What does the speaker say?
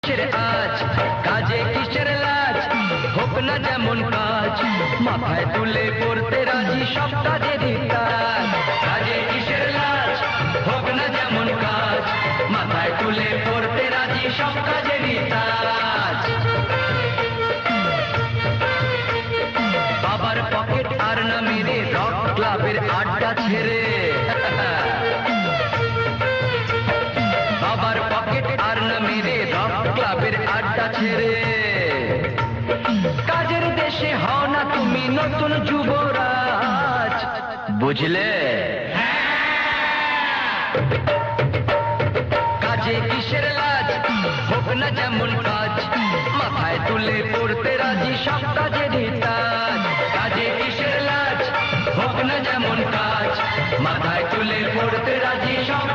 কিসের আজ, কাজে কিসের লাজ, হোক না যেমন কাজ, মাথায় তুলে করতে রাজি সব কাজেরই কাজ। কাজে কিসের লাজ, হোক না যেমন কাজ, মাথায় তুলে করতে রাজি সব কাজেরই কাজ। বাবার পকেট আর না মেরে রক ক্লাবের আড্ডা ছেড়ে, বাবার পকেট আর না মেরে রক ক্লাবের আড্ডা ছেড়ে, কাজের দেশে হও না তুমি নতুন যুবরাজ, বুঝলে? কাজে কিসের লাজ, হোক না যেমন কাজ, মাথায় তুলে পড়তে রাজি সব কাজেরই কাজ। কাজে কিসের লাজ, হোক না যেমন কাজ, মাথায় তুলে পড়তে রাজি সব